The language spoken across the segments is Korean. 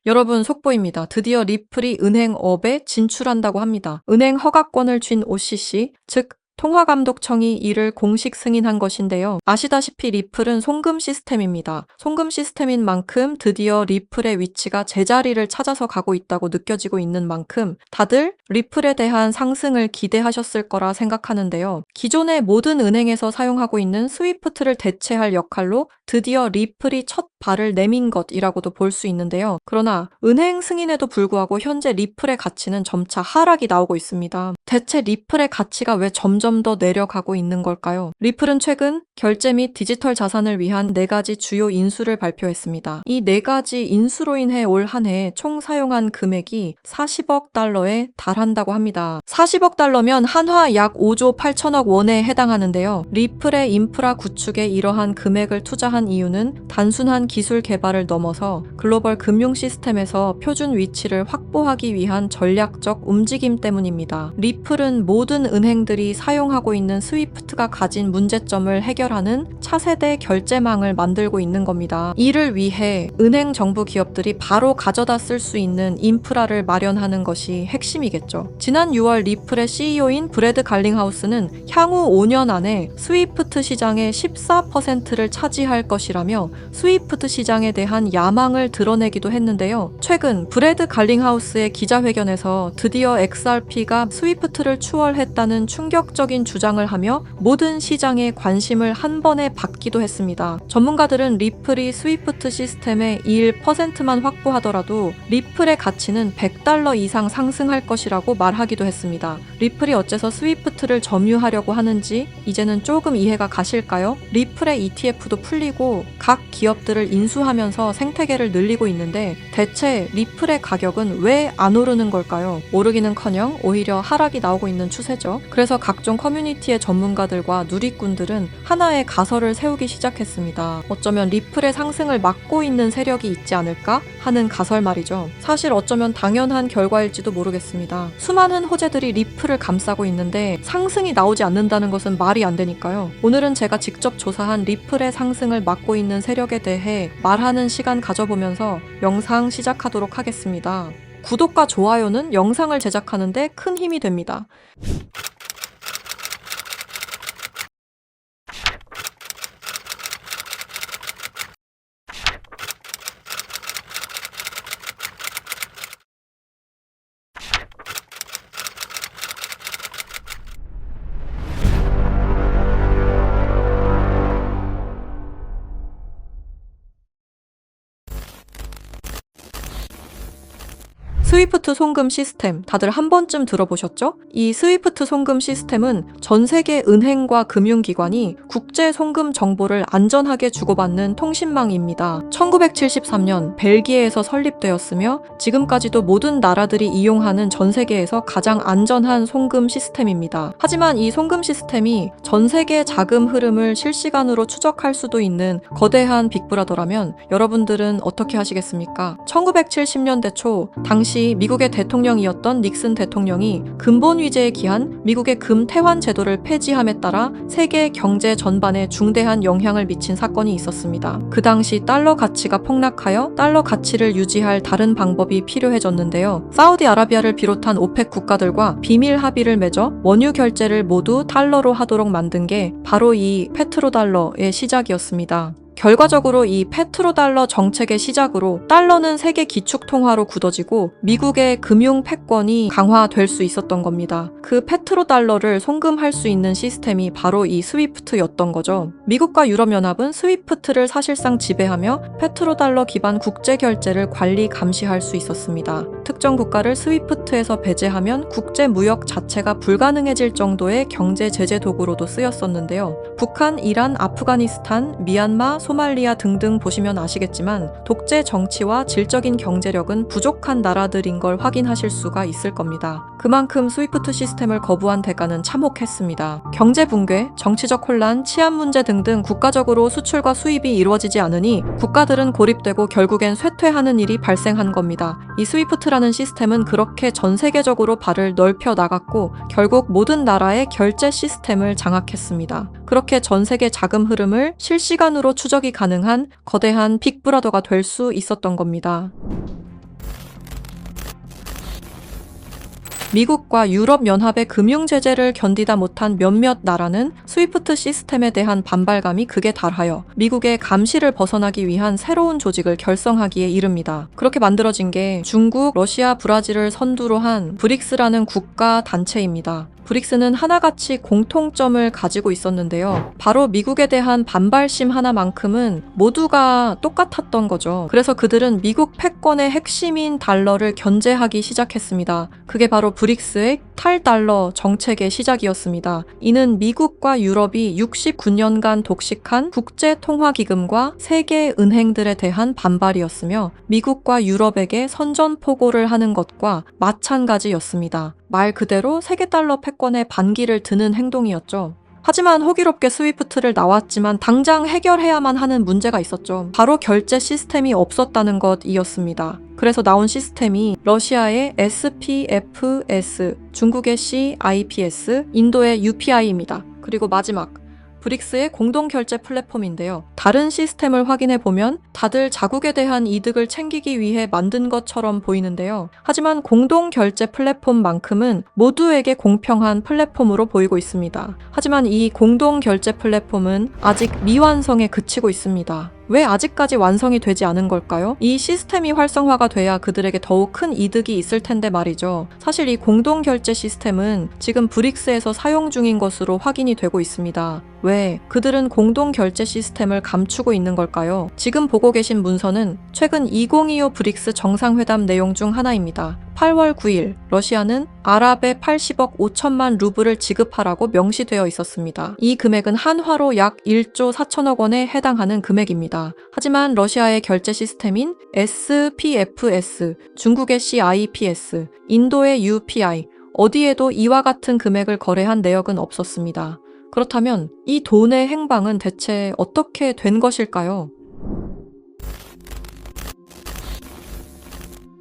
여러분 속보입니다. 드디어 리플이 은행업에 진출한다고 합니다. 은행 허가권을 쥔 OCC, 즉 통화감독청이 이를 공식 승인한 것인데요. 아시다시피 리플은 송금 시스템입니다. 송금 시스템인 만큼 드디어 리플의 위치가 제자리를 찾아서 가고 있다고 느껴지고 있는 만큼 다들 리플에 대한 상승을 기대하셨을 거라 생각하는데요. 기존의 모든 은행에서 사용하고 있는 스위프트를 대체할 역할로 드디어 리플이 첫 발을 내민 것이라고도 볼 수 있는데요. 그러나 은행 승인에도 불구하고 현재 리플의 가치는 점차 하락이 나오고 있습니다. 대체 리플의 가치가 왜 점점 더 내려가고 있는 걸까요? 리플은 최근 결제 및 디지털 자산을 위한 4가지 주요 인수를 발표했습니다. 이 4가지 인수로 인해 올 한 해 총 사용한 금액이 40억 달러에 달한다고 합니다. 40억 달러면 한화 약 5조 8천억 원에 해당하는데요. 리플의 인프라 구축에 이러한 금액을 투자한 이유는 단순한 기술 개발을 넘어서 글로벌 금융 시스템에서 표준 위치를 확보하기 위한 전략적 움직임 때문입니다. 리플은 모든 은행들이 사용하고 있는 스위프트가 가진 문제점을 해결하는 차세대 결제망을 만들고 있는 겁니다. 이를 위해 은행 정부 기업들이 바로 가져다 쓸 수 있는 인프라를 마련하는 것이 핵심이겠죠. 지난 6월 리플의 CEO인 브래드 갈링하우스는 향후 5년 안에 스위프트 시장의 14%를 차지할 것이라며 스위프트 시장에 대한 야망을 드러내기도 했는데요. 최근 브래드 갈링하우스의 기자회견에서 드디어 XRP가 스위프트를 추월했다는 충격적인 주장을 하며 모든 시장의 관심을 한 번에 받기도 했습니다. 전문가들은 리플이 스위프트 시스템의 1%만 확보하더라도 리플의 가치는 100달러 이상 상승할 것이라고 말하기도 했습니다. 리플이 어째서 스위프트를 점유하려고 하는지 이제는 조금 이해가 가실까요? 리플의 ETF도 풀리고 각 기업들을 인수하면서 생태계를 늘리고 있는데 대체 리플의 가격은 왜 안 오르는 걸까요? 오르기는커녕 오히려 하락이 나오고 있는 추세죠. 그래서 각종 커뮤니티의 전문가들과 누리꾼들은 하나의 가설을 세우기 시작했습니다. 어쩌면 리플의 상승을 막고 있는 세력이 있지 않을까 하는 가설 말이죠. 사실 어쩌면 당연한 결과일지도 모르겠습니다. 수많은 호재들이 리플을 감싸고 있는데 상승이 나오지 않는다는 것은 말이 안 되니까요. 오늘은 제가 직접 조사한 리플의 상승을 막고 있는 세력에 대해 말하는 시간 가져보면서 영상 시작하도록 하겠습니다. 구독과 좋아요는 영상을 제작하는데 큰 힘이 됩니다. 스위프트 송금 시스템 다들 한 번쯤 들어보셨죠? 이 스위프트 송금 시스템은 전 세계 은행과 금융기관이 국제 송금 정보를 안전하게 주고받는 통신망입니다. 1973년 벨기에에서 설립되었으며 지금까지도 모든 나라들이 이용하는 전 세계에서 가장 안전한 송금 시스템입니다. 하지만 이 송금 시스템이 전 세계 자금 흐름을 실시간으로 추적할 수도 있는 거대한 빅브라더라면 여러분들은 어떻게 하시겠습니까? 1970년대 초 당시 미국의 대통령이었던 닉슨 대통령이 근본 위제에 기한 미국의 금태환 제도를 폐지함에 따라 세계 경제 전반에 중대한 영향을 미친 사건이 있었습니다. 그 당시 달러 가치가 폭락하여 달러 가치를 유지할 다른 방법이 필요해졌는데요. 사우디아라비아를 비롯한 오펙 국가들과 비밀 합의를 맺어 원유 결제를 모두 달러로 하도록 만든 게 바로 이 페트로달러의 시작이었습니다. 결과적으로 이 페트로달러 정책의 시작으로 달러는 세계 기축통화로 굳어지고 미국의 금융 패권이 강화될 수 있었던 겁니다. 그 페트로달러를 송금할 수 있는 시스템이 바로 이 스위프트였던 거죠. 미국과 유럽연합은 스위프트를 사실상 지배하며 페트로달러 기반 국제결제를 관리 감시할 수 있었습니다. 특정 국가를 스위프트에서 배제하면 국제무역 자체가 불가능해질 정도의 경제 제재 도구로도 쓰였었는데요. 북한, 이란, 아프가니스탄, 미얀마, 소말리아 등등 보시면 아시겠지만 독재 정치와 질적인 경제력은 부족한 나라들인 걸 확인하실 수가 있을 겁니다. 그만큼 스위프트 시스템을 거부한 대가는 참혹했습니다. 경제 붕괴, 정치적 혼란, 치안 문제 등등 국가적으로 수출과 수입이 이루어지지 않으니 국가들은 고립되고 결국엔 쇠퇴하는 일이 발생한 겁니다. 이 스위프트라는 시스템은 그렇게 전 세계적으로 발을 넓혀 나갔고 결국 모든 나라의 결제 시스템을 장악했습니다. 그렇게 전 세계 자금 흐름을 실시간으로 추적이 가능한 거대한 빅브라더가 될 수 있었던 겁니다. 미국과 유럽연합의 금융 제재를 견디다 못한 몇몇 나라는 스위프트 시스템에 대한 반발감이 극에 달하여 미국의 감시를 벗어나기 위한 새로운 조직을 결성하기에 이릅니다. 그렇게 만들어진 게 중국, 러시아, 브라질을 선두로 한 브릭스라는 국가 단체입니다. 브릭스는 하나같이 공통점을 가지고 있었는데요. 바로 미국에 대한 반발심 하나만큼은 모두가 똑같았던 거죠. 그래서 그들은 미국 패권의 핵심인 달러를 견제하기 시작했습니다. 그게 바로 브릭스의 탈달러 정책의 시작이었습니다. 이는 미국과 유럽이 69년간 독식한 국제통화기금과 세계 은행들에 대한 반발이었으며 미국과 유럽에게 선전포고를 하는 것과 마찬가지였습니다. 말 그대로 세계 달러 패권에 반기를 드는 행동이었죠. 하지만 호기롭게 스위프트를 나왔지만 당장 해결해야만 하는 문제가 있었죠. 바로 결제 시스템이 없었다는 것이었습니다. 그래서 나온 시스템이 러시아의 SPFS, 중국의 CIPS, 인도의 UPI입니다. 그리고 마지막 브릭스의 공동결제 플랫폼인데요. 다른 시스템을 확인해 보면 다들 자국에 대한 이득을 챙기기 위해 만든 것처럼 보이는데요. 하지만 공동결제 플랫폼만큼은 모두에게 공평한 플랫폼으로 보이고 있습니다. 하지만 이 공동결제 플랫폼은 아직 미완성에 그치고 있습니다. 왜 아직까지 완성이 되지 않은 걸까요? 이 시스템이 활성화가 돼야 그들에게 더욱 큰 이득이 있을 텐데 말이죠. 사실 이 공동결제 시스템은 지금 브릭스에서 사용 중인 것으로 확인이 되고 있습니다. 왜? 그들은 공동결제 시스템을 감추고 있는 걸까요? 지금 보고 계신 문서는 최근 2025 브릭스 정상회담 내용 중 하나입니다. 8월 9일 러시아는 아랍에 80억 5천만 루블을 지급하라고 명시되어 있었습니다. 이 금액은 한화로 약 1조 4천억 원에 해당하는 금액입니다. 하지만 러시아의 결제 시스템인 SPFS, 중국의 CIPS, 인도의 UPI, 어디에도 이와 같은 금액을 거래한 내역은 없었습니다. 그렇다면 이 돈의 행방은 대체 어떻게 된 것일까요?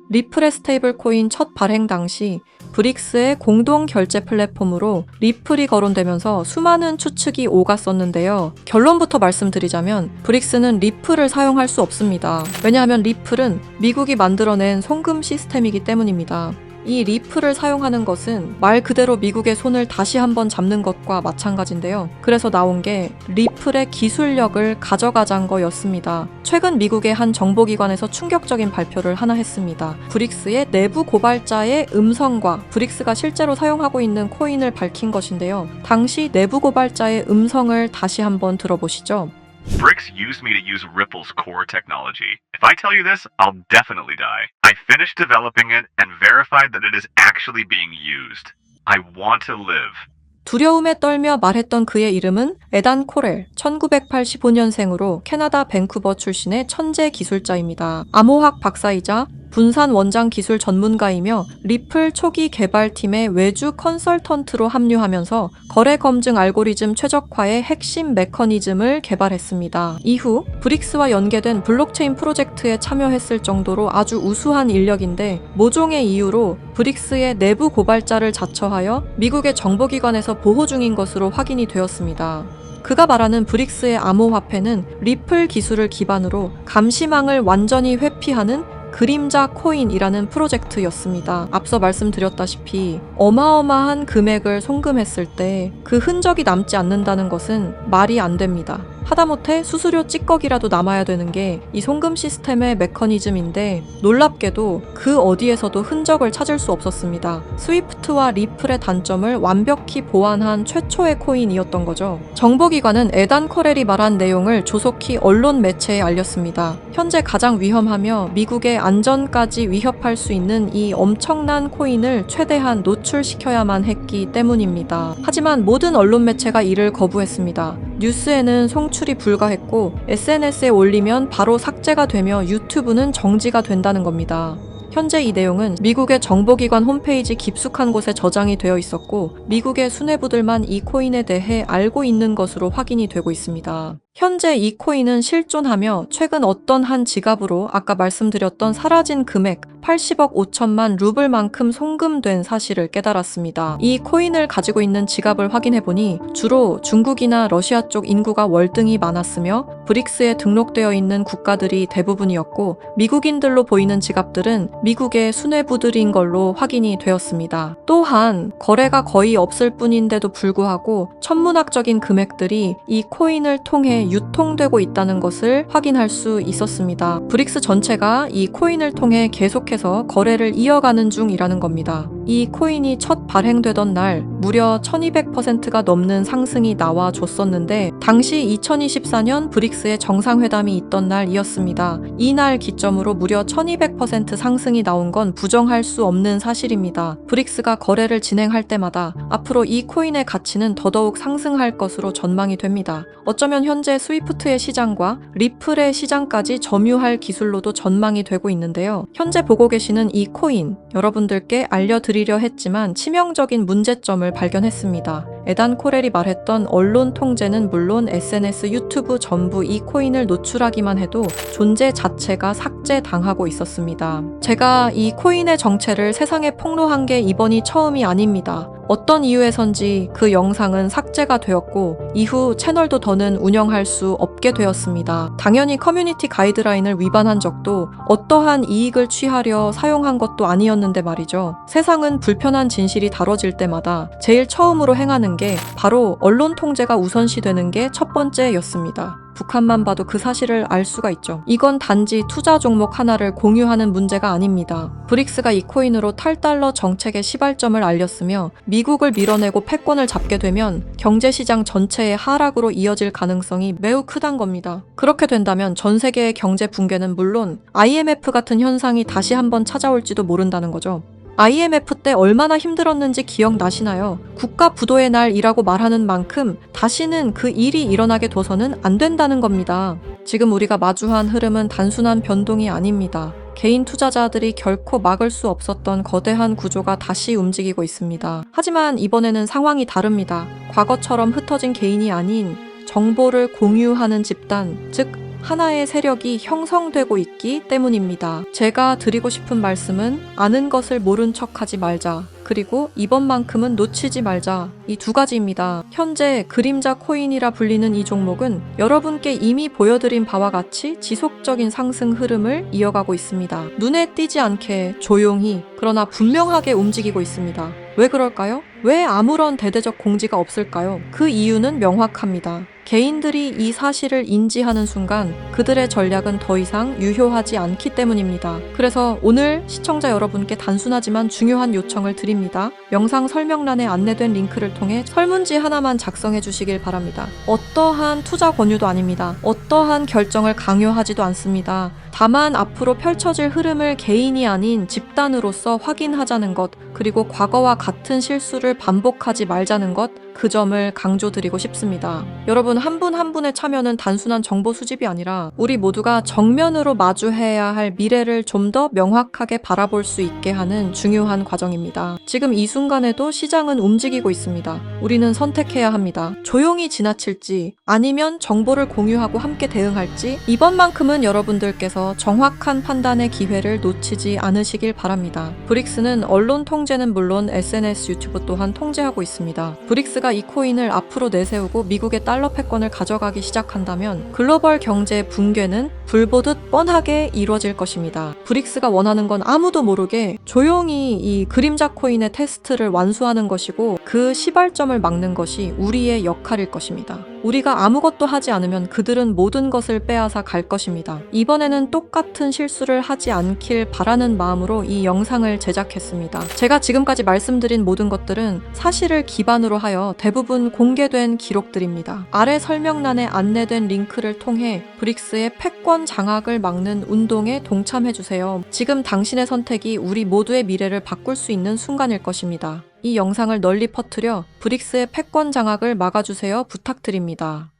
리플의 스테이블 코인 첫 발행 당시 브릭스의 공동 결제 플랫폼으로 리플이 거론되면서 수많은 추측이 오갔었는데요. 결론부터 말씀드리자면 브릭스는 리플을 사용할 수 없습니다. 왜냐하면 리플은 미국이 만들어낸 송금 시스템이기 때문입니다. 이 리플을 사용하는 것은 말 그대로 미국의 손을 다시 한번 잡는 것과 마찬가지인데요. 그래서 나온 게 리플의 기술력을 가져가자는 거였습니다. 최근 미국의 한 정보기관에서 충격적인 발표를 하나 했습니다. 브릭스의 내부 고발자의 음성과 브릭스가 실제로 사용하고 있는 코인을 밝힌 것인데요. 당시 내부 고발자의 음성을 다시 한번 들어보시죠. Bricks used me to use Ripple's core technology. If I tell you this, I'll definitely die. I finished developing it and verified that it is actually being used. I want to live. 두려움에 떨며 말했던 그의 이름은 에단 코렐, 1985년생으로 캐나다 밴쿠버 출신의 천재 기술자입니다. 암호학 박사이자 분산 원장 기술 전문가이며 리플 초기 개발팀의 외주 컨설턴트로 합류하면서 거래 검증 알고리즘 최적화의 핵심 메커니즘을 개발했습니다. 이후 브릭스와 연계된 블록체인 프로젝트에 참여했을 정도로 아주 우수한 인력인데 모종의 이유로 브릭스의 내부 고발자를 자처하여 미국의 정보기관에서 보호 중인 것으로 확인이 되었습니다. 그가 말하는 브릭스의 암호화폐는 리플 기술을 기반으로 감시망을 완전히 회피하는 그림자 코인이라는 프로젝트였습니다. 앞서 말씀드렸다시피 어마어마한 금액을 송금했을 때 그 흔적이 남지 않는다는 것은 말이 안 됩니다. 하다못해 수수료 찌꺼기라도 남아야 되는 게 이 송금 시스템의 메커니즘인데 놀랍게도 그 어디에서도 흔적을 찾을 수 없었습니다. 스위프트와 리플의 단점을 완벽히 보완한 최초의 코인이었던 거죠. 정보기관은 에단 코렐이 말한 내용을 조속히 언론 매체에 알렸습니다. 현재 가장 위험하며 미국의 안전까지 위협할 수 있는 이 엄청난 코인을 최대한 노출시켜야만 했기 때문입니다. 하지만 모든 언론 매체가 이를 거부했습니다. 뉴스에는 송출이 불가했고 SNS에 올리면 바로 삭제가 되며 유튜브는 정지가 된다는 겁니다. 현재 이 내용은 미국의 정보기관 홈페이지 깊숙한 곳에 저장이 되어 있었고 미국의 수뇌부들만 이 코인에 대해 알고 있는 것으로 확인이 되고 있습니다. 현재 이 코인은 실존하며 최근 어떤 한 지갑으로 아까 말씀드렸던 사라진 금액 80억 5천만 루블만큼 송금된 사실을 깨달았습니다. 이 코인을 가지고 있는 지갑을 확인해보니 주로 중국이나 러시아 쪽 인구가 월등히 많았으며 브릭스에 등록되어 있는 국가들이 대부분이었고 미국인들로 보이는 지갑들은 미국의 수뇌부들인 걸로 확인이 되었습니다. 또한 거래가 거의 없을 뿐인데도 불구하고 천문학적인 금액들이 이 코인을 통해 유통되고 있다는 것을 확인할 수 있었습니다. 브릭스 전체가 이 코인을 통해 계속해서 거래를 이어가는 중이라는 겁니다. 이 코인이 첫 발행되던 날 무려 1200%가 넘는 상승이 나와줬었는데 당시 2024년 브릭스의 정상회담이 있던 날이었습니다. 이날 기점으로 무려 1200% 상승이 나온 건 부정할 수 없는 사실입니다. 브릭스가 거래를 진행할 때마다 앞으로 이 코인의 가치는 더더욱 상승할 것으로 전망이 됩니다. 어쩌면 현재 스위프트의 시장과 리플의 시장까지 점유할 기술로도 전망이 되고 있는데요. 현재 보고 계시는 이 코인, 여러분들께 알려드리려 했지만 치명적인 문제점을 발견했습니다. 에단 코렐이 말했던 언론 통제는 물론 SNS, 유튜브 전부 이 코인을 노출하기만 해도 존재 자체가 삭제당하고 있었습니다. 제가 이 코인의 정체를 세상에 폭로한 게 이번이 처음이 아닙니다. 어떤 이유에선지 그 영상은 삭제가 되었고 이후 채널도 더는 운영할 수 없게 되었습니다. 당연히 커뮤니티 가이드라인을 위반한 적도 어떠한 이익을 취하려 사용한 것도 아니었는데 말이죠. 세상은 불편한 진실이 다뤄질 때마다 제일 처음으로 행하는 게 바로 언론 통제가 우선시되는 게 첫 번째였습니다. 북한만 봐도 그 사실을 알 수가 있죠. 이건 단지 투자 종목 하나를 공유하는 문제가 아닙니다. 브릭스가 이 코인으로 탈달러 정책의 시발점을 알렸으며 미국을 밀어내고 패권을 잡게 되면 경제시장 전체의 하락으로 이어질 가능성이 매우 크단 겁니다. 그렇게 된다면 전 세계의 경제 붕괴는 물론 IMF 같은 현상이 다시 한번 찾아올지도 모른다는 거죠. IMF 때 얼마나 힘들었는지 기억나시나요? 국가 부도의 날이라고 말하는 만큼 다시는 그 일이 일어나게 둬서는 안 된다는 겁니다. 지금 우리가 마주한 흐름은 단순한 변동이 아닙니다. 개인 투자자들이 결코 막을 수 없었던 거대한 구조가 다시 움직이고 있습니다. 하지만 이번에는 상황이 다릅니다. 과거처럼 흩어진 개인이 아닌 정보를 공유하는 집단, 즉 하나의 세력이 형성되고 있기 때문입니다. 제가 드리고 싶은 말씀은 아는 것을 모른 척하지 말자. 그리고 이번만큼은 놓치지 말자. 이 두 가지입니다. 현재 그림자 코인이라 불리는 이 종목은 여러분께 이미 보여드린 바와 같이 지속적인 상승 흐름을 이어가고 있습니다. 눈에 띄지 않게 조용히 그러나 분명하게 움직이고 있습니다. 왜 그럴까요? 왜 아무런 대대적 공지가 없을까요? 그 이유는 명확합니다. 개인들이 이 사실을 인지하는 순간 그들의 전략은 더 이상 유효하지 않기 때문입니다. 그래서 오늘 시청자 여러분께 단순하지만 중요한 요청을 드립니다. 영상 설명란에 안내된 링크를 통해 설문지 하나만 작성해 주시길 바랍니다. 어떠한 투자 권유도 아닙니다. 어떠한 결정을 강요하지도 않습니다. 다만 앞으로 펼쳐질 흐름을 개인이 아닌 집단으로서 확인하자는 것, 그리고 과거와 같은 실수를 반복하지 말자는 것, 그 점을 강조드리고 싶습니다. 여러분 한 분 한 분의 참여는 단순한 정보 수집이 아니라 우리 모두가 정면으로 마주해야 할 미래를 좀 더 명확하게 바라볼 수 있게 하는 중요한 과정입니다. 지금 이 순간에도 시장은 움직이고 있습니다. 우리는 선택해야 합니다. 조용히 지나칠지 아니면 정보를 공유하고 함께 대응할지 이번만큼은 여러분들께서 정확한 판단의 기회를 놓치지 않으시길 바랍니다. 브릭스는 언론 통제는 물론 SNS, 유튜브 또한 통제하고 있습니다. 브릭스가 이 코인을 앞으로 내세우고 미국의 달러 패권을 가져가기 시작한다면 글로벌 경제 붕괴는 불보듯 뻔하게 이루어질 것입니다. 브릭스가 원하는 건 아무도 모르게 조용히 이 그림자 코인의 테스트를 완수하는 것이고 그 시발점을 막는 것이 우리의 역할일 것입니다. 우리가 아무것도 하지 않으면 그들은 모든 것을 빼앗아 갈 것입니다. 이번에는 똑같은 실수를 하지 않길 바라는 마음으로 이 영상을 제작했습니다. 제가 지금까지 말씀드린 모든 것들은 사실을 기반으로 하여 대부분 공개된 기록들입니다. 아래 설명란에 안내된 링크를 통해 브릭스의 패권 장악을 막는 운동에 동참해주세요. 지금 당신의 선택이 우리 모두의 미래를 바꿀 수 있는 순간일 것입니다. 이 영상을 널리 퍼뜨려 브릭스의 패권 장악을 막아주세요 부탁드립니다.